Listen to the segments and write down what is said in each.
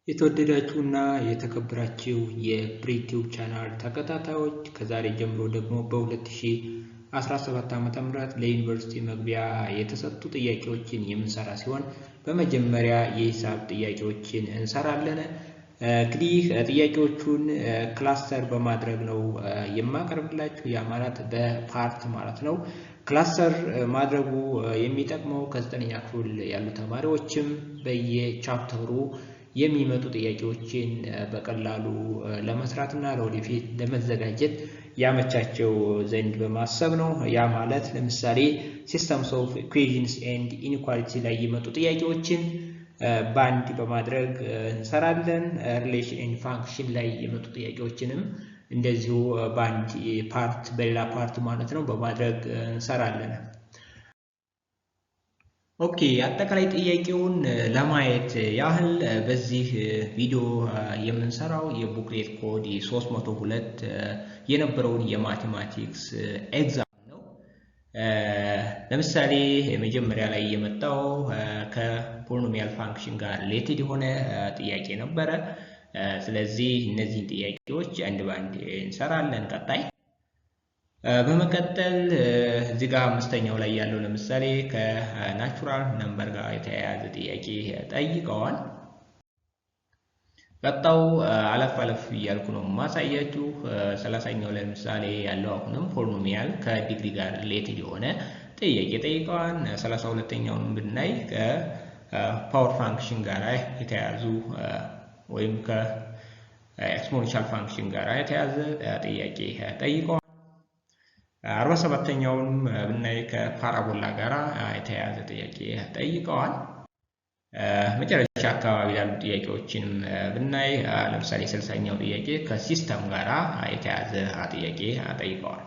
የተወደዳችሁና የተከበራችሁ የፕሪቲዩብ ቻናል ተከታታዮች ከዛሬ ጀምሮ ደግሞ በ2017 ዓ.ም ለዩኒቨርሲቲ መግቢያ የተሰጡ ጥያቄዎችን የምንሰራ ሲሆን በመጀመሪያ የሂሳብ ጥያቄዎችን እንሰራለን። እንግዲህ ጥያቄዎቹን ክላስተር በማድረግ ነው የማቀርብላችሁ፣ ያ ማለት በፓርት ማለት ነው። ክላስተር ማድረጉ የሚጠቅመው ከ9ኛ ክፍል ያሉ ተማሪዎችም በየቻፕተሩ የሚመጡ ጥያቄዎችን በቀላሉ ለመስራትና ለወደፊት ለመዘጋጀት ያመቻቸው ዘንድ በማሰብ ነው። ያ ማለት ለምሳሌ ሲስተምስ ኦፍ ኢኩዌሽንስ ኤንድ ኢንኢኳሊቲ ላይ የመጡ ጥያቄዎችን ባንድ በማድረግ እንሰራለን። ሪሌሽን ኤንድ ፋንክሽን ላይ የመጡ ጥያቄዎችንም እንደዚሁ ባንድ ፓርት በሌላ ፓርት ማለት ነው በማድረግ እንሰራለን። ኦኬ፣ አጠቃላይ ጥያቄውን ለማየት ያህል በዚህ ቪዲዮ የምንሰራው የቡክሌት ኮድ 302 የነበረውን የማቴማቲክስ ኤግዛም ነው። ለምሳሌ መጀመሪያ ላይ የመጣው ከፖሊኖሚያል ፋንክሽን ጋር ሪሌትድ የሆነ ጥያቄ ነበረ። ስለዚህ እነዚህን ጥያቄዎች አንድ ባንድ እንሰራለን ቀጣይ። በመቀጠል እዚህ ጋር አምስተኛው ላይ ያለው ለምሳሌ ከናቹራል ነምበር ጋር የተያያዘ ጥያቄ ጠይቀዋል። ቀጣው አለፍ አለፍ እያልኩ ነው ማሳያችሁ። 30ኛው ላይ ለምሳሌ ያለው አሁንም ፖሊኖሚያል ከዲግሪ ጋር ሪሌትድ የሆነ ጥያቄ ጠይቀዋል። 32ኛውን ብናይ ከፓወር ፋንክሽን ጋር የተያያዙ ወይም ከኤክስፖኔንሻል ፋንክሽን ጋር የተያያዘ ጥያቄ ጠይቀዋል። 47ኛውንም ብናይ ከፓራቦላ ጋር የተያያዘ ጥያቄ ጠይቀዋል። መጨረሻ አካባቢ ያሉ ጥያቄዎችንም ብናይ ለምሳሌ 60ኛው ጥያቄ ከሲስተም ጋር የተያያዘ ጥያቄ ጠይቀዋል።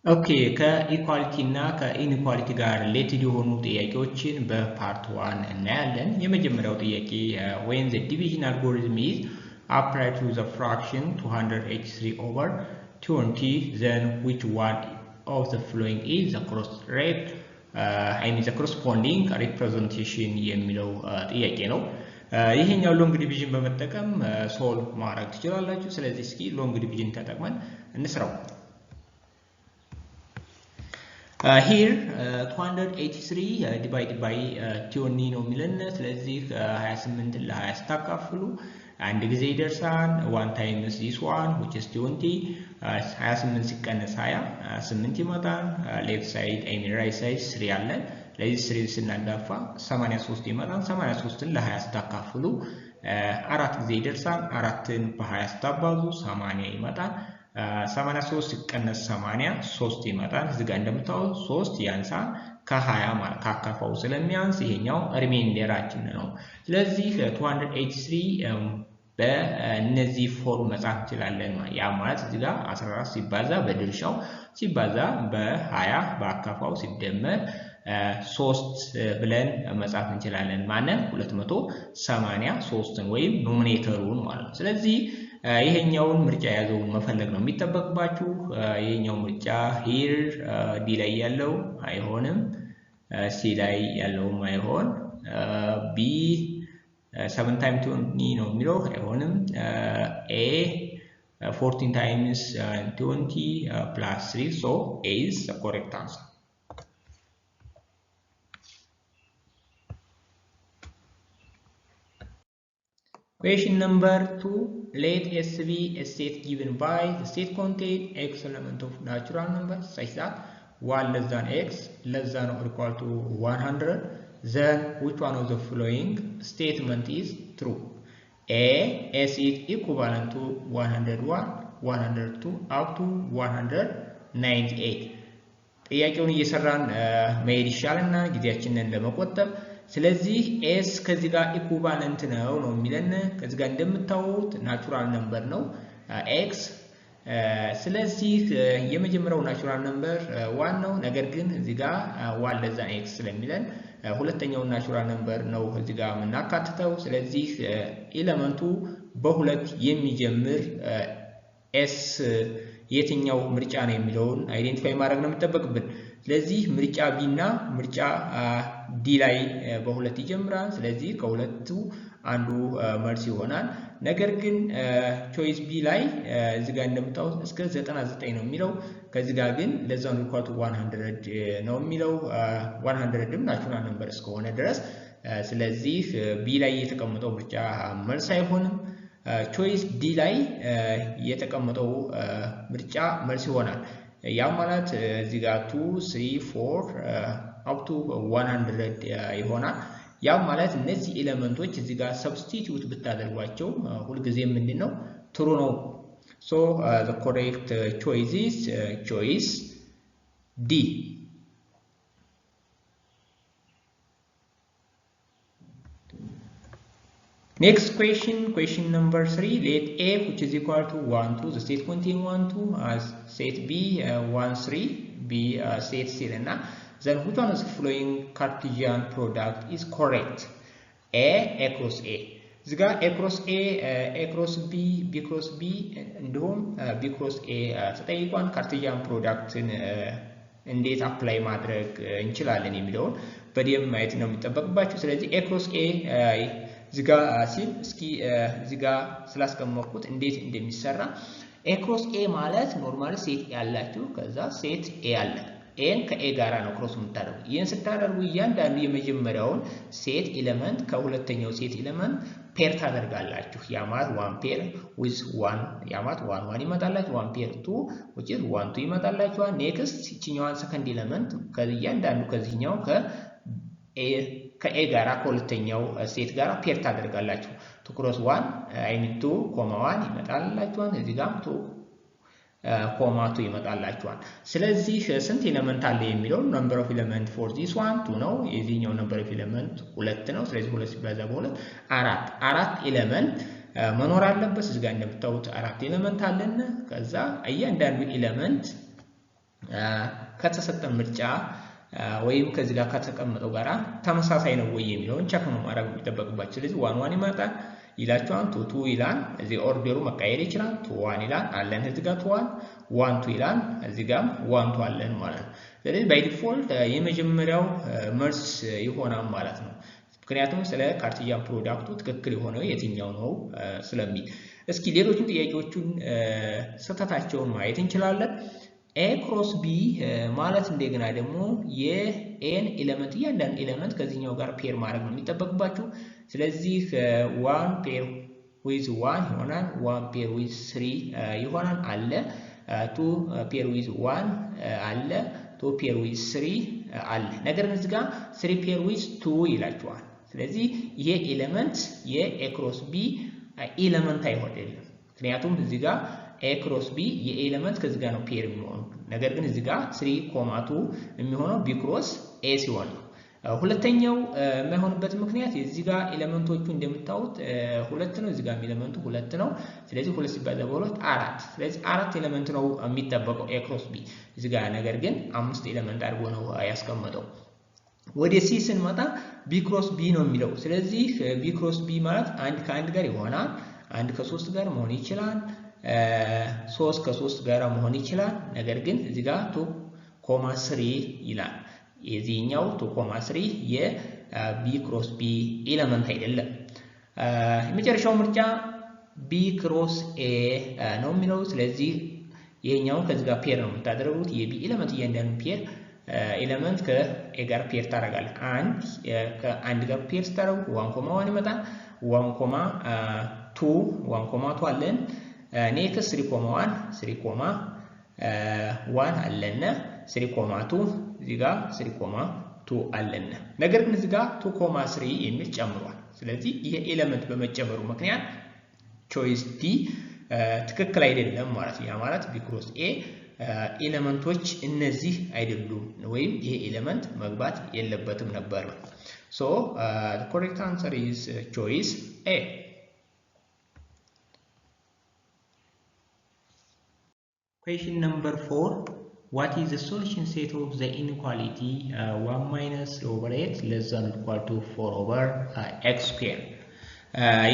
ኦኬ፣ ከኢኳሊቲ እና ከኢንኢኳሊቲ ጋር ሪሌትድ የሆኑ ጥያቄዎችን በፓርት 1 እናያለን። የመጀመሪያው ጥያቄ when the division algorithm is applied to the fraction 283 over 20, then which one of the following is the corresponding representation የሚለው ጥያቄ ነው። ይሄኛው ሎንግ ዲቪዥን በመጠቀም ሶልቭ ማድረግ ትችላላችሁ። ስለዚህ እስኪ ሎንግ ዲቪዥን ተጠቅመን እንስራው። here 283 divided by 20 ነው የሚለን። ስለዚህ 28 ለ20 ስታካፍሉ አንድ ጊዜ ይደርሳል። 1 times this one which is 20 28 ሲቀነስ 20 8 ይመጣል። ሌፍት ሳይድ ራይት ሳይድ 3 አለ። ስለዚህ 3 ስናጋፋ 83 ይመጣል። 83ን ለ20 ስታካፍሉ 4 ጊዜ ይደርሳል። 4ን በ20 ስታባዙ 80 ይመጣል። 83 ሲቀነስ 80 3 ይመጣል። እዚህ ጋር እንደምታዩት 3 ያንሳል ከ20 ማለት ካካፋው ስለሚያንስ ይሄኛው ሪሜይንደራችን ነው። ስለዚህ 283 በእነዚህ ፎርም መጻፍ እንችላለን። ያ ማለት እዚህ ጋር 14 ሲባዛ በድርሻው ሲባዛ በ20 በአካፋው ሲደመር 3 ብለን መጻፍ እንችላለን። ማለት 283ን ወይም ኖሚኔተሩን ማለት ነው። ስለዚህ ይሄኛውን ምርጫ የያዘውን መፈለግ ነው የሚጠበቅባችሁ። ይሄኛው ምርጫ ሂር ዲ ላይ ያለው አይሆንም፣ ሲ ላይ ያለውም አይሆን፣ ቢ 7 times 20 ነው የሚለው አይሆንም፣ ኤ 14 times 20 plus 3 so A is the correct answer. Question number 2. Let S be a set given by the set contain x element of natural number such that 1 less than x less than or equal to 100. Then which one of the following statement is true? A. S is equivalent to 101, 102 up to 198. ጥያቄውን እየሰራን መሄድ ይሻልና ጊዜያችንን ለመቆጠብ። ስለዚህ ኤስ ከዚህ ጋር ኢኩቫለንት ነው የሚለን። ከዚህ ጋር እንደምታዩት ናቹራል ነምበር ነው ኤክስ። ስለዚህ የመጀመሪያው ናቹራል ነምበር ዋን ነው። ነገር ግን እዚህ ጋር ዋን ለዛ ኤክስ ስለሚለን ሁለተኛው ናቹራል ነምበር ነው እዚህ ጋር የምናካትተው። ስለዚህ ኤሌመንቱ በሁለት የሚጀምር ኤስ የትኛው ምርጫ ነው የሚለውን አይዴንቲፋይ ማድረግ ነው የሚጠበቅብን። ስለዚህ ምርጫ ቢ እና ምርጫ ዲ ላይ በሁለት ይጀምራል። ስለዚህ ከሁለቱ አንዱ መልስ ይሆናል። ነገር ግን ቾይስ ቢ ላይ እዚህ ጋር እንደምታዩት እስከ 99 ነው የሚለው። ከዚህ ጋር ግን less than or equal to 100 ነው የሚለው። 100ም ናቹራል ነምበር እስከሆነ ድረስ ስለዚህ ቢ ላይ የተቀመጠው ምርጫ መልስ አይሆንም። ቾይስ ዲ ላይ የተቀመጠው ምርጫ መልስ ይሆናል። ያ ማለት እዚህ ጋር 2 3 4 up to 100 ይሆናል። ያ ማለት እነዚህ ኤሌመንቶች እዚህ ጋር ሰብስቲቲዩት ብታደርጓቸው ሁሉ ጊዜ ምንድነው ትሩ ነው። so the correct choice is choice D. Next question, question number 3. Let A, which is equal to 1, 2, the state contain 1, 2, set B, 1, 3, B, set C, then which one is following Cartesian product is correct? A cross A. እዚህ ጋር A cross A, A cross B, B cross B, እንዲሁም B cross A ተጠይቋን ካርቴዥያን ፕሮዳክትን እንዴት አፕላይ ማድረግ እንችላለን የሚለውን በደንብ ማየት ነው የሚጠበቅባችሁ። ስለዚህ A cross A እዚህ ጋር ሲል እስኪ እዚህ ጋር ስላስቀመጥኩት እንዴት እንደሚሰራ A cross A ማለት ኖርማሊ ሴት ያላችሁ ከዛ ሴት A አለ ኤን ከኤ ጋራ ነው ክሮስ የምታደርጉ። ይህን ስታደርጉ እያንዳንዱ የመጀመሪያውን ሴት ኤሌመንት ከሁለተኛው ሴት ኤሌመንት ፔር ታደርጋላችሁ። ያ ማለት 1 ፔር with 1 ያ ማለት 1 1 ይመጣላችሁ። 1 ፔር 2 which is 1 2 ይመጣላችኋል። ኔክስት እቺኛዋን ሰከንድ ኤሌመንት ከእያንዳንዱ ከዚህኛው ከኤ ጋራ ከሁለተኛው ሴት ጋራ ፔር ታደርጋላችሁ። 2 cross 1 I mean 2 ኮማ 1 ይመጣላችኋል። እዚህ ጋር 2 ኮማ 2 ይመጣላችኋል። ስለዚህ ስንት ኤሌመንት አለ የሚለው number of element for this one 2 ነው። የዚህኛው number of element 2 ነው። ስለዚህ 2 ሲባዛ በ2 4 ኤሌመንት መኖር አለበት። እዚህ ጋር እንደምታዩት 4 ኤሌመንት አለን። ከዛ እያንዳንዱ ኤሌመንት ከተሰጠን ምርጫ ወይም ከዚህ ጋር ከተቀመጠው ጋራ ተመሳሳይ ነው ወይ የሚለውን ቸክ ነው ማድረግ የሚጠበቅባችሁ። ስለዚህ 1 1 ይመጣል ይላችኋል። 2 2 ይላል። እዚህ ኦርደሩ መቀየር ይችላል። 2 1 ይላል አለን። እዚህ ጋር 2 1 2 ይላል። እዚህ ጋር 1 2 አለን ማለት ነው። ስለዚህ ባይ ዲፎልት የመጀመሪያው መልስ ይሆናል ማለት ነው። ምክንያቱም ስለ ካርቴዥያን ፕሮዳክቱ ትክክል የሆነው የትኛው ነው ስለሚል። እስኪ ሌሎችን ጥያቄዎቹን ስህተታቸውን ማየት እንችላለን። A cross B ማለት እንደገና ደግሞ የኤን ኤሌመንት እያንዳንዱ ኤሌመንት ከዚህኛው ጋር ፔር ማድረግ ነው የሚጠበቅባችሁ። ስለዚህ 1 ፔር with 1 ይሆናል። 1 ፔር with 3 ይሆናል አለ። 2 ፔር with 1 አለ። 2 ፔር with 3 አለ። ነገር ግን እዚህ ጋር 3 ፔር with 2 ይላችኋል። ስለዚህ ይሄ ኤሌመንት የኤ ክሮስ ቢ ኤሌመንት አይሆንም። ምክንያቱም እዚህ ጋር A cross B የኤሌመንት ከዚህ ጋር ነው ፔር የሚሆነው። ነገር ግን እዚህ ጋር 3 ኮማ 2 የሚሆነው B cross A ሲሆን ነው። ሁለተኛው የማይሆንበት ምክንያት እዚህ ጋር ኤሌመንቶቹ እንደምታዩት 2 ነው። እዚህ ጋር ኤሌመንቱ 2 ነው። ስለዚህ 2 ሲባዛ በ2 4። ስለዚህ 4 ኤሌመንት ነው የሚጠበቀው A cross B እዚህ ጋር። ነገር ግን 5 ኤሌመንት አድርጎ ነው ያስቀመጠው። ወደ C ስንመጣ B cross B ነው የሚለው። ስለዚህ B cross B ማለት አንድ ከአንድ ጋር ይሆናል። አንድ ከ3 ጋር መሆን ይችላል። 3 ከ3 ጋር መሆን ይችላል። ነገር ግን እዚህ ጋር 2.3 ይላል። የዚህኛው 2.3 የቢ ክሮስ ቢ ኤሌመንት አይደለም። የመጨረሻው ምርጫ ቢ ክሮስ ኤ ነው የሚለው። ስለዚህ ይሄኛውን ከዚህ ጋር ፔር ነው የምታደርጉት። የቢ ኤሌመንት እያንዳንዱ ፔር ኤሌመንት ከኤ ጋር ፔር ታደርጋለህ። ከአንድ ጋር ፔር ስታደርጉ 1.1 ይመጣል። 1.2 1.2 አለን። ኔክስት 3.1 3.1 አለን። 3.2 እዚህ ጋር 3.2 አለን። ነገር ግን እዚህ ጋር 2.3 የሚል ጨምሯል። ስለዚህ ይሄ ኤሌመንት በመጨመሩ ምክንያት ቾይስ ዲ ትክክል አይደለም ማለት ነው። ያ ማለት ቢ ክሮስ ኤ ኤሌመንቶች እነዚህ አይደሉም ወይም ይሄ ኤሌመንት መግባት የለበትም ነበር። ሶ the correct answer is choice A. Question number 4. What is the solution set of the inequality 1 minus over x less than or equal to 4 over x square?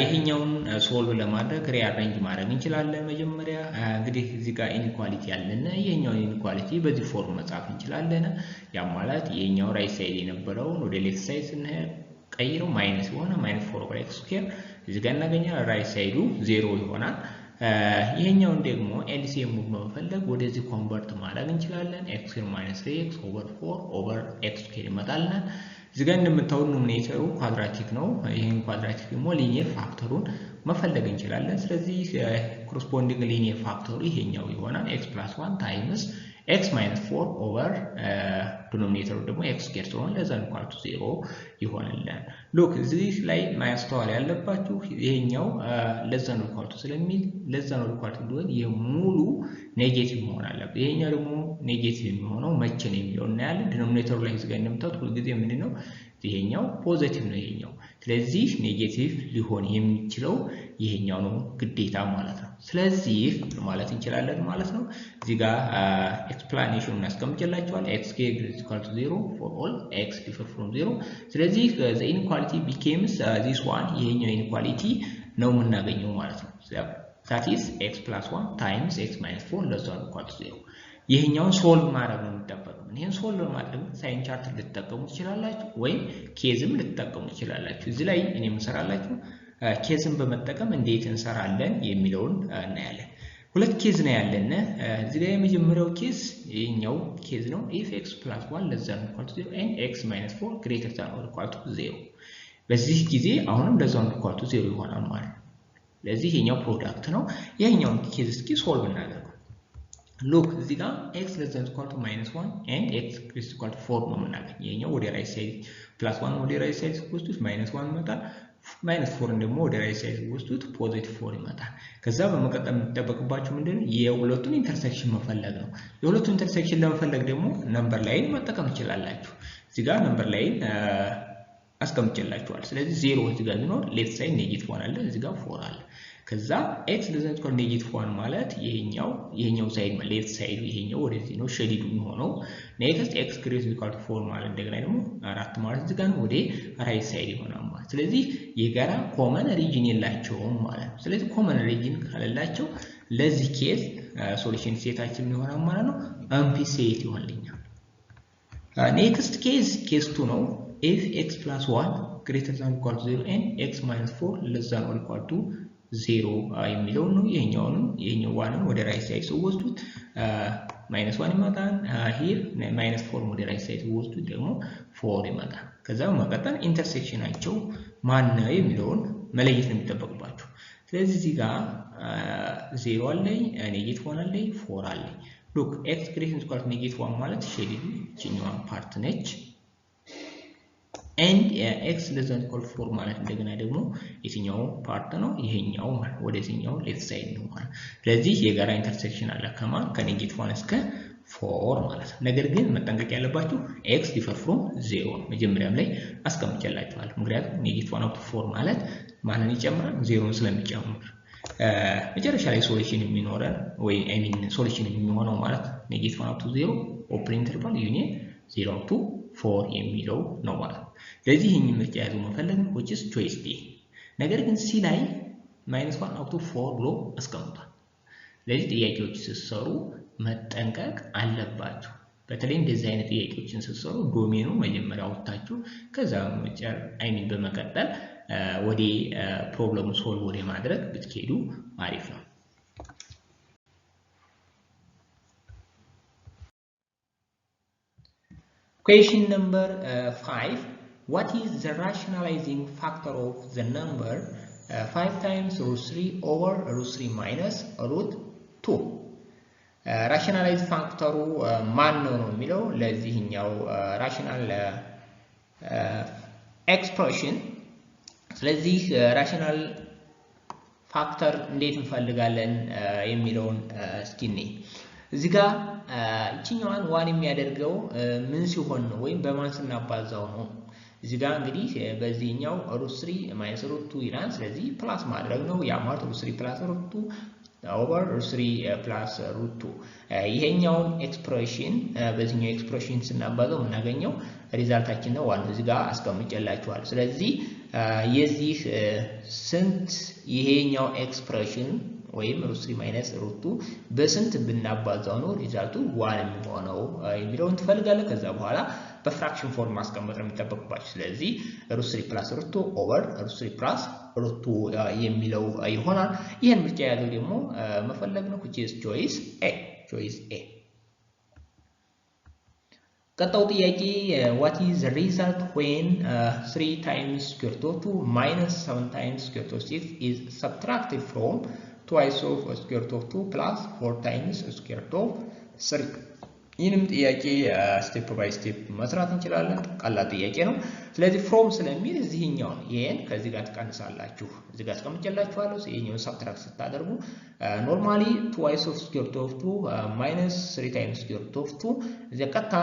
ይሄኛውን ሶልቭ ለማድረግ ሪአሬንጅ ማድረግ እንችላለን። መጀመሪያ እንግዲህ እዚህ ጋር ኢንኢኳሊቲ ያለና ይሄኛውን ኢንኢኳሊቲ በዚህ ፎርም መጻፍ እንችላለን። ያ ማለት ይሄኛው ራይት ሳይድ የነበረውን ወደ ሌፍት ሳይድ ስንሄድ ቀይረው ማይነስ ሆነ -4/x²። እዚህ ጋር እናገኛለን ራይት ሳይዱ 0 ይሆናል። ይሄኛውን ደግሞ ኤልሲኤም በመፈለግ ወደዚህ ኮንቨርት ማድረግ እንችላለን። x² - 3x/4/x² ይመጣልናል። እዚህ ጋር እንደምታዩት ኖሚኔተሩ ኳድራቲክ ነው። ይሄን ኳድራቲክ ደግሞ ሊኒየር ፋክተሩን መፈለግ እንችላለን። ስለዚህ ኮረስፖንዲንግ ሊኒየር ፋክተሩ ይሄኛው ይሆናል x+1 ታይምስ x - 4 ኦቨር ዲኖሚኔተሩ ደግሞ x² ስለሆነ ለዛ ኢኳል ቱ 0 ይሆንልናል። ሉክ እዚህ ላይ ማስተዋል ያለባችሁ ይሄኛው ለዛ ነው ኢኳል ቱ ስለሚል ለዛ ነው ኢኳል ቱ ቢሆን የሙሉ ኔጌቲቭ መሆን አለበት። ይሄኛው ደግሞ ኔጌቲቭ የሚሆነው መቼ ነው የሚለው እናያለን። ዲኖሚኔተሩ ላይ እዚህ ጋር እንደምታዩት ሁልጊዜ ምንድነው ይሄኛው ፖዚቲቭ ነው ይሄኛው። ስለዚህ ኔጌቲቭ ሊሆን የሚችለው ይሄኛው ነው ግዴታ ማለት ነው። ስለዚህ ማለት እንችላለን ማለት ነው። እዚህ ጋር ኤክስፕላኔሽኑን አስቀምጬላችኋል። x² = 0 for all x differ from 0። ስለዚህ the inequality becomes this one ይሄኛው ኢንኢኳሊቲ ነው የምናገኘው ማለት ነው። that is x+1 times x - 4 less than or equal to 0። ይሄኛውን ሶልቭ ማድረግ ነው የሚጠበቀው። ይሄን ሶልቭ ማድረግ ሳይን ቻርት ልትጠቀሙ ትችላላችሁ ወይም ኬዝም ልትጠቀሙ ትችላላችሁ። እዚህ ላይ እኔ የምሰራላችሁ ኬዝን በመጠቀም እንዴት እንሰራለን የሚለውን እናያለን። ሁለት ኬዝ ነው ያለን። እዚህ ጋር የመጀመሪያው ኬዝ ይሄኛው ኬዝ ነው if x+1 less than or equal to 0 and x - 4 greater than or equal to 0። በዚህ ጊዜ አሁንም less than or equal to 0 ይሆናል ማለት ነው። ለዚህ ይሄኛው ፕሮዳክት ነው። ይሄኛውን ኬዝ እስኪ ሶልቭ እናደርገው። ሉክ እዚህ ጋር x less than or equal to -1 and x greater than or equal to 4 ነው የምናገኝ። ይሄኛው ወደ ራይት ሳይድ +1 ወደ ራይት ሳይድ ሲወስዱት -1 ይመጣል። -4 ደግሞ ወደ ራይት ሳይድ ሲወስዱት +4 ይመጣል። ከዛ በመቀጠል የሚጠበቅባችሁ ምንድነው የሁለቱን ኢንተርሴክሽን መፈለግ ነው። የሁለቱን ኢንተርሴክሽን ለመፈለግ ደግሞ ነምበር ላይን መጠቀም ትችላላችሁ። እዚህ ጋር ነምበር ላይን አስቀምጬላችኋል። ስለዚህ 0 እዚህ ጋር ቢኖር ሌፍት ሳይድ ኔጌቲቭ 1 አለ፣ እዚህ ጋር 4 አለ። ከዛ x less than or equal to -1 ማለት ይሄኛው ሳይድ ሌፍት ሳይዱ ይሄኛው ወደዚህ ነው ሼዲዱ የሚሆነው። ኔክስት x greater than or equal to 4 ማለት እንደገና ደግሞ 4 ማለት እዚህ ጋር ወደ ራይት ሳይድ ይሆናል ማለት። ስለዚህ የጋራ ኮመን ሪጅን የላቸውም ማለት ነው። ስለዚህ ኮመን ሪጅን ካለላቸው ለዚህ ኬዝ ሶሉሽን ሴታችን ይሆናል ማለት ነው። አምፒ ሴት ይሆንልኛል። ኔክስት ኬዝ 2 ነው። if x+1 greater than or equal to 0 and x - 4 less than or equal to 0 የሚለው ነው። ይሄኛው ዋንን ወደ ራይት ሳይድ ሲወስዱት -1 ይመጣል። ሂር -4 ወደ ራይት ሳይድ ሲወስዱት ደግሞ 4 ይመጣል። ከዛ በመቀጠል ኢንተርሴክሽናቸው ማን ነው የሚለውን መለየት ነው የሚጠበቅባችሁ። ስለዚህ እዚህ ጋር 0 አለኝ፣ ኔጌቲቭ 1 አለኝ፣ 4 አለኝ። ሉክ x greater than or equal to -1 ማለት ሼዲዱ ቺኛዋ ፓርት ነች። and x less than or equal to 4 ማለት እንደገና ደግሞ የትኛው ፓርት ነው ይሄኛው ማለት ወደዚህኛው ሌፍት ሳይድ ነው ማለት። ስለዚህ የጋራ ኢንተርሴክሽን አለ ከማን ከ-1 እስከ 4 ማለት ነው። ነገር ግን መጠንቀቅ ያለባችሁ x differ from 0 መጀመሪያም ላይ አስቀምጬላችኋለሁ። ምክንያቱም -1 up to 4 ማለት ማንን ይጨምራል? 0ን ስለሚጨምር መጨረሻ ላይ ሶሉሽን የሚኖረን ወይ ሶሉሽን የሚሆነው ማለት -1 up to 0 ኦፕን ኢንተርቫል ዩኒየን 0 up to 4 የሚለው ነው ማለት ነው። ስለዚህ ይሄን ምርጫ ያዘው መፈለግ which is choice D። ነገር ግን ሲ ላይ -1 up to 4 ብሎ አስቀምጧል። ስለዚህ ጥያቄዎች ሲሰሩ መጠንቀቅ አለባችሁ። በተለይ እንደዚህ አይነት ጥያቄዎችን ሲሰሩ ዶሜኑ መጀመሪያ አውጥታችሁ ከዛ በመቀጠል ወደ ፕሮብሌሙ ሶልቭ ወደ ማድረግ ብትሄዱ አሪፍ ነው። Question number 5. What is the rationalizing factor of the number 5 times √3 over √3 minus √2? rationalize factor ማን ነው የሚለው ለዚህኛው rational expression። ስለዚህ rational factor እንዴት እንፈልጋለን የሚለውን እስኪ እንይ። እዚህ ጋር እቺኛዋን ዋን የሚያደርገው ምን ሲሆን ነው ወይም በማን ስናባዛው ነው? እዚህ ጋር እንግዲህ በዚህኛው √3 - √2 ይላል። ስለዚህ ፕላስ ማድረግ ነው። ያ ማለት √3 + √2 ኦቨር √3 + √2 ይሄኛውን ኤክስፕሬሽን በዚህኛው ኤክስፕሬሽን ስናባዛው የምናገኘው ሪዛልታችን ነው። ዋን እዚህ ጋር አስቀምጬላችኋለሁ። ስለዚህ የዚህ ስንት ይሄኛው ኤክስፕሬሽን ወይም √3 ማይነስ √2 በስንት ብናባዛው ነው ሪዛልቱ ዋን የሚሆነው የሚለውን ትፈልጋለህ። ከዛ በኋላ በፍራክሽን ፎርም ማስቀመጥ ነው የሚጠበቅባችሁ። ስለዚህ √3 + √2 ኦቨር √3 + √2 የሚለው ይሆናል። ይህን ምርጫ ያለው ደግሞ መፈለግ ነው። ቾይስ ኤ። ቀጣው ጥያቄ what is the result when 3 times square root of 2 minus 7 times square root of 6 is subtracted from twice of square root of 2 plus 4 times square root of 3? ይህንም ጥያቄ ስቴፕ ባይ ስቴፕ መስራት እንችላለን። ቀላል ጥያቄ ነው። ስለዚህ ፍሮም ስለሚል እዚህኛውን ይሄን ከዚህ ጋር ትቀንሳላችሁ። እዚህ ጋር አስቀምጬላችኋለሁ። ይሄኛውን ሰብትራክት ስታደርጉ ኖርማሊ twice of square root of 2 minus 3 times square root of 2 እዚህ ቀጥታ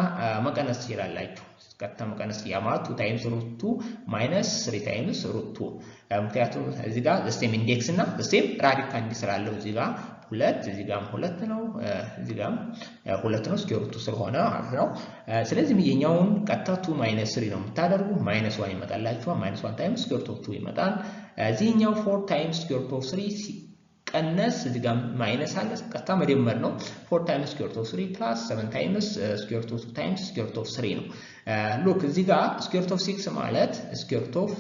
መቀነስ ትችላላችሁ። ቀጥታ መቀነስ ያማት 2 times √2 minus 3 times √2 ምክንያቱም እዚህ ጋር the ኢንዴክስ እና the ራዲካል እንዲስላለው እዚህ ጋር ሁለት እዚህ ጋርም ሁለት ነው እዚህ ጋርም ሁለት ነው ስኩዌር ሩቱ ስለሆነ ማለት ነው። ስለዚህ የኛውን ቀጥታ 2 ማይነስ 3 ነው የምታደርጉ ማይነስ 1 ይመጣላችኋል። ማይነስ 1 ታይምስ ስኩዌር ሩት ኦፍ 2 ይመጣል። እዚህኛው 4 ታይምስ ስኩዌር ሩት ኦፍ 3 ሲቀነስ እዚህ ጋር ማይነስ አለ ቀጥታ መደመር ነው። 4 ታይምስ ስኩዌር ሩት ኦፍ 3 ፕላስ 7 ታይምስ ስኩዌር ሩት ኦፍ 2 ታይምስ ስኩዌር ሩት ኦፍ 3 ነው። ሉክ እዚህ ጋር ስኩዌር ሩት ኦፍ 6 ማለት ስኩዌር ሩት ኦፍ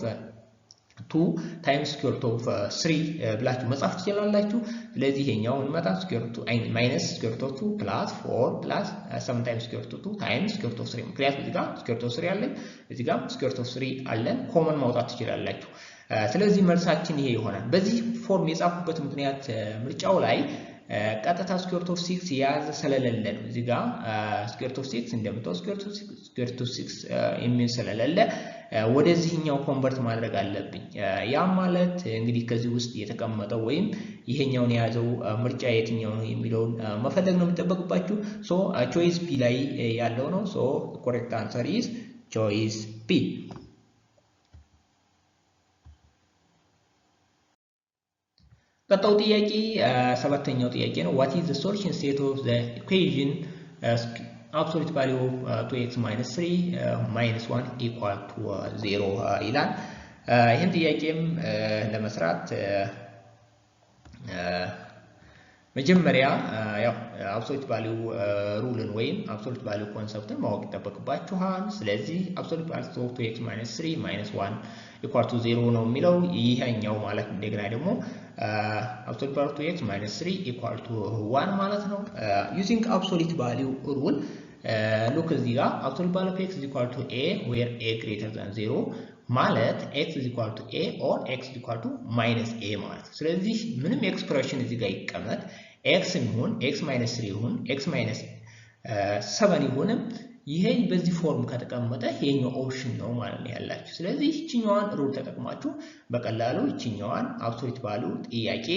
2 times square root of 3 ብላችሁ መጻፍ ትችላላችሁ። ስለዚህ ይሄኛው እንመጣ square root minus square root of 2 plus 4 plus 7 times square root of 2 times square root of 3 ምክንያቱም እዚህ ጋር square root of 3 አለን እዚህ ጋር square root of 3 አለን ኮመን ማውጣት ትችላላችሁ። ስለዚህ መልሳችን ይሄ ይሆናል። በዚህ ፎርም የጻፉበት ምክንያት ምርጫው ላይ ቀጥታ square root of 6 የያዘ ስለሌለ ነው። እዚህ ጋር square root of 6 እንደምታው square root of 6 የሚል ስለሌለ ወደዚህኛው ኮንቨርት ማድረግ አለብኝ። ያ ማለት እንግዲህ ከዚህ ውስጥ የተቀመጠው ወይም ይሄኛውን የያዘው ምርጫ የትኛው ነው የሚለውን መፈለግ ነው የሚጠበቅባችሁ። ሶ ቾይስ ቢ ላይ ያለው ነው። ሶ ኮሬክት አንሰር ኢዝ ቾይስ ቢ። ቀጣው ጥያቄ ሰባተኛው ጥያቄ ነው። what is the solution set of the equation absolute value of 2x minus 3 minus 1 equal to 0 ይላል። ይህን ጥያቄም ለመስራት መጀመሪያ ያው absolute value ሩልን ወይም absolute value ኮንሰፕትን ማወቅ ይጠበቅባችኋል። ስለዚህ absolute value of 2x minus 3 minus 1 equal to 0 ነው የሚለው ይሄኛው ማለት እንደገና ደግሞ absolute value of 2x minus 3 equal to 1 ማለት ነው። using absolute value rule look እዚህ ጋር absolute value of x is equal to a where a greater than 0 ማለት x is equal to a or x is equal to minus a ማለት። ስለዚህ ምንም ኤክስፕሬሽን እዚህ ጋር ይቀመጥ x ይሁን x minus 3 ይሁን x minus 7 ይሁንም ይሄ በዚህ ፎርም ከተቀመጠ ይሄኛው ኦፕሽን ነው ማለት ነው ያላችሁ። ስለዚህ እቺኛዋን ሩል ተጠቅማችሁ በቀላሉ እቺኛዋን አብሶሉት ቫልዩ ጥያቄ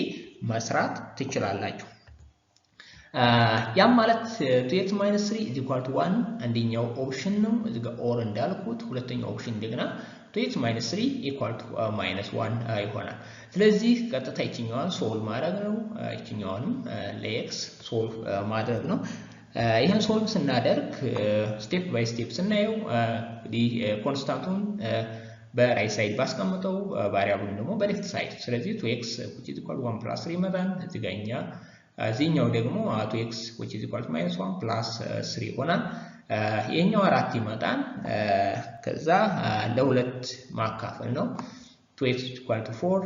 መስራት ትችላላችሁ። ያም ማለት 2x minus 3 is equal to 1 አንደኛው ኦፕሽን ነው። እዚህ ጋር ኦር እንዳልኩት ሁለተኛው ኦፕሽን እንደገና 2x minus 3 equal to minus 1 ይሆናል። ስለዚህ ቀጥታ እቺኛዋን ሶልቭ ማድረግ ነው። እቺኛዋንም ለx ሶልቭ ማድረግ ነው። ይሄን ሶልቭ ስናደርግ ስቴፕ ባይ ስቴፕ ስናየው እንግዲህ ኮንስታንቱን በራይት ሳይድ ባስቀምጠው ቫሪያብሉን ደግሞ በሌፍት ሳይድ። ስለዚህ 2x which is equal to 1 plus 3 ይመጣል። እዚህ ጋር እኛ እዚህኛው ደግሞ 2x which is equal to minus 1 plus 3 ይሆናል። ይሄኛው 4 ይመጣል። ከዛ ለሁለት ማካፈል ነው 2x is equal to 4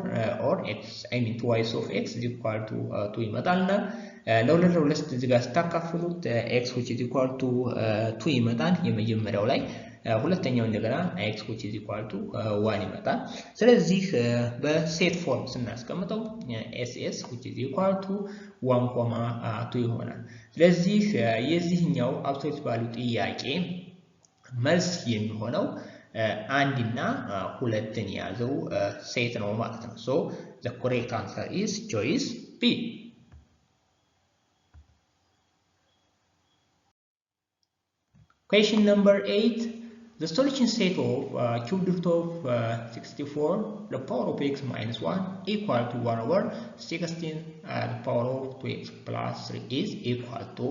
or x I mean twice of x is equal to 2 ይመጣልና ለሁለት እዚህ ጋር ስታካፍሉት x which is equal to 2 ይመጣል የመጀመሪያው ላይ። ሁለተኛው እንደገና x which is equal to 1 ይመጣል። ስለዚህ በሴት ፎርም ስናስቀምጠው ss which is equal to 1,2 ይሆናል። ስለዚህ የዚህኛው አብሶሉት ቫልዩ ጥያቄ መልስ የሚሆነው አንድና ሁለትን የያዘው ሴት ነው ማለት ነው። ሶ the correct answer is choice B. Question number 8. the solution set of cube root of 64 the power of x minus 1 equal to 1 over 16 the power of 2x plus 3 is equal to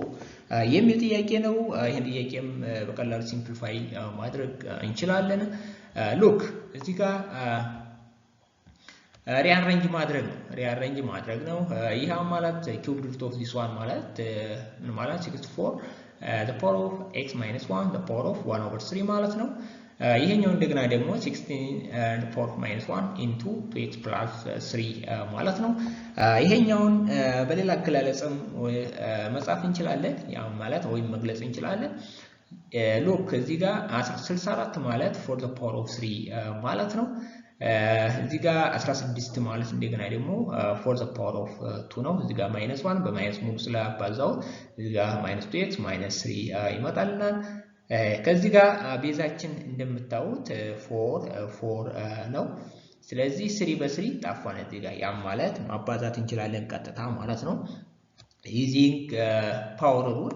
የሚል ጥያቄ ነው። ይሄን ጥያቄም በቀላሉ ሲምፕሊፋይ ማድረግ እንችላለን። ሉክ እዚህ ጋር ሪአሬንጅ ማድረግ ነው። ይሄ ማለት cube root of this one ማለት ምን ማለት 64 the power of x minus 1 the power of 1 over 3 ማለት ነው። ይሄኛው እንደገና ደግሞ 16 the power of minus 1 into 2x plus 3 ማለት ነው። ይሄኛውን በሌላ አገላለጽም መጻፍ እንችላለን። ያው ማለት ወይም መግለጽ እንችላለን። ሉክ እዚህ ጋር 64 ማለት for the power of 3 ማለት ነው። እዚህ ጋር 16 ማለት እንደገና ደግሞ for the power of 2 ነው። እዚህ ጋር -1 በማይነስ ሙሉ ስላባዛው እዚህ ጋር -2x -3 ይመጣልናል። ከዚህ ጋር ቤዛችን እንደምታዩት 4 ነው። ስለዚህ 3 በ3 ጣፋን እዚህ ጋር ያም ማለት ማባዛት እንችላለን ቀጥታ ማለት ነው using power rule።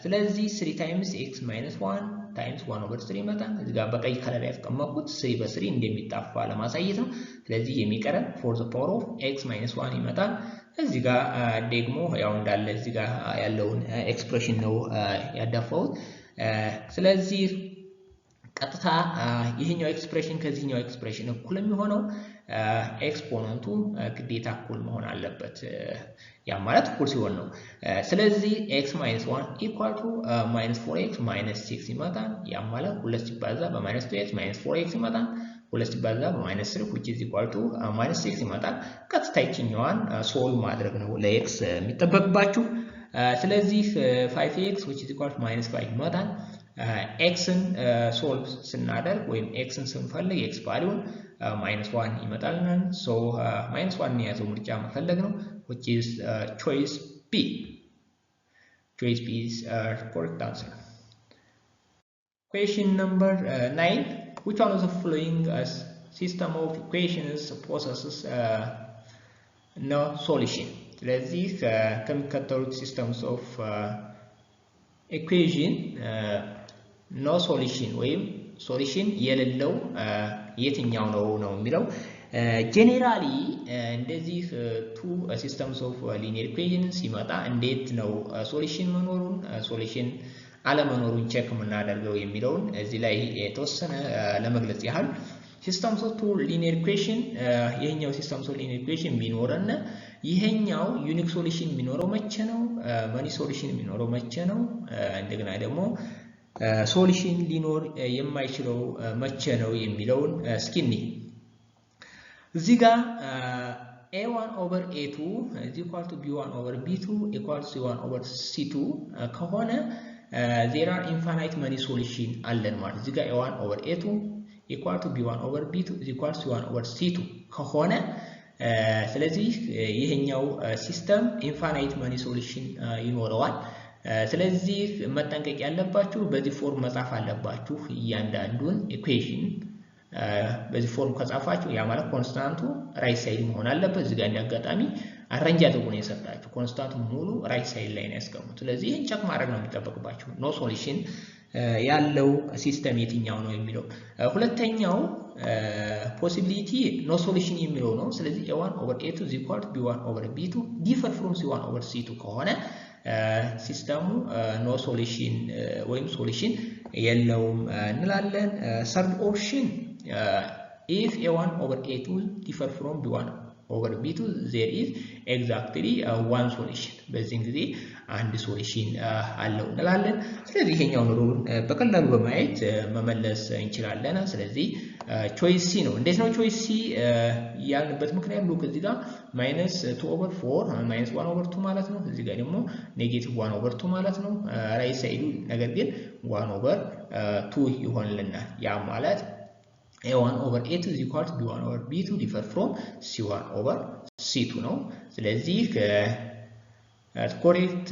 ስለዚህ 3 times x minus 1 times 1 over 3 ይመጣል። እዚህ ጋር በቀይ ከለር ያስቀመጥኩት 3 በ3 እንደሚጣፋ ለማሳየት ነው። ስለዚህ የሚቀረን for the power of x minus 1 ይመጣል። እዚህ ጋር ደግሞ ያው እንዳለ እዚህ ጋር ያለውን ኤክስፕሬሽን ነው ያዳፋሁት። ስለዚህ ቀጥታ ይሄኛው ኤክስፕሬሽን ከዚህኛው ኤክስፕሬሽን እኩል የሚሆነው ኤክስፖነንቱ ግዴታ እኩል መሆን አለበት። ያ ማለት እኩል ሲሆን ነው። ስለዚህ x - 1 equal to -4x -6 ይመጣል። ያ ማለት 2 ሲባዛ በ-2x -4x ይመጣል። 2 ሲባዛ በ-3 which is equal to -6 ይመጣል። ቀጥታ ይችኛዋን ሶልቭ ማድረግ ነው ለx የሚጠበቅባችሁ። ስለዚህ 5x which is equal to -5 ይመጣል። xን ሶልቭ ስናደርግ ወይም xን ስንፈልግ x ቫልዩን -1 ይመጣልናል። ሶ -1 የያዘው ምርጫ መፈለግ ነው which is choice B. Choice B is correct answer. Question number 9. Which one of the following system of equations possesses no solution? ስለዚህ ከሚከተሉት systems of equation no solution ወይም solution የሌለው የትኛው ነው የሚለው ጄኔራሊ እንደዚህ two systems of linear equations ሲመጣ እንዴት ነው ሶሉሽን መኖሩን ሶሉሽን አለመኖሩን ቼክ የምናደርገው የሚለውን እዚህ ላይ የተወሰነ ለመግለጽ ያህል systems of linear equation ይሄኛው systems of linear equation ቢኖርና ይሄኛው ዩኒክ ሶሉሽን የሚኖረው መቼ ነው? መኒ ሶሉሽን የሚኖረው መቼ ነው? እንደገና ደግሞ ሶሉሽን ሊኖር የማይችለው መቼ ነው የሚለውን እስኪኒ እዚህ ጋር a1 over a2 is equal to b1 over b2 equal to c1 over c2 ከሆነ there are infinite many solution አለን ማለት እዚህ ጋር a1 over a2 equal to b1 over b2 is equal to c1 over c2 ከሆነ ስለዚህ ይሄኛው ሲስተም ኢንፋይናይት መኒ ሶሉሽን ይኖረዋል። ስለዚህ መጠንቀቅ ያለባችሁ በዚህ ፎርም መጻፍ አለባችሁ እያንዳንዱን ኢኩዌሽን በዚህ ፎርም ከጻፋችሁ ያ ማለት ኮንስታንቱ ራይት ሳይድ መሆን አለበት። እዚህ ጋር እንዲያጋጣሚ አረንጅ አድርጎ ነው የሰጣችሁ ኮንስታንቱ ሙሉ ራይት ሳይድ ላይ ነው ያስቀምጡት። ስለዚህ ይሄን ቼክ ማድረግ ነው የሚጠበቅባችሁ ኖ ሶሉሽን ያለው ሲስተም የትኛው ነው የሚለው። ሁለተኛው ፖሲቢሊቲ ኖ ሶሉሽን የሚለው ነው። ስለዚህ a1 over a2 is equal to b1 over b2 differ from c1 over c2 ከሆነ ሲስተሙ ኖ ሶሉሽን ወይም ሶሉሽን የለውም እንላለን። ሰርድ ኦፕሽን if a1 over a2 differ from b1 over b2 there is exactly one solution በዚህ ጊዜ አንድ ሶሉሽን አለው እንላለን። ስለዚህ ይሄኛውን ሩል በቀላሉ በማየት መመለስ እንችላለን። ስለዚህ ቾይስ ሲ ነው። እንዴት ነው ቾይስ ሲ ያልንበት ምክንያት ሉክ እዚህ ጋር -2 over 4 -1 over 2 ማለት ነው። እዚህ ጋር ደግሞ -1 over 2 ማለት ነው ራይት ሳይዱ ነገር ግን 1 over 2 ይሆንልናል። ያ ማለት a1 over a2 is equal to b1 over b2 differ from c1 over c2 ነው። ስለዚህ correct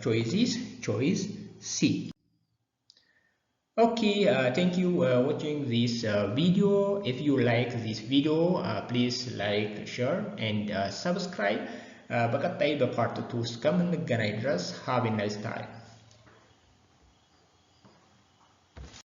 choice is choice C. Okay, thank you watching this video. If you like this video, please like, share and subscribe. በቀጣይ በፓርት 2 እስከምንገናኝ ድረስ have a nice time.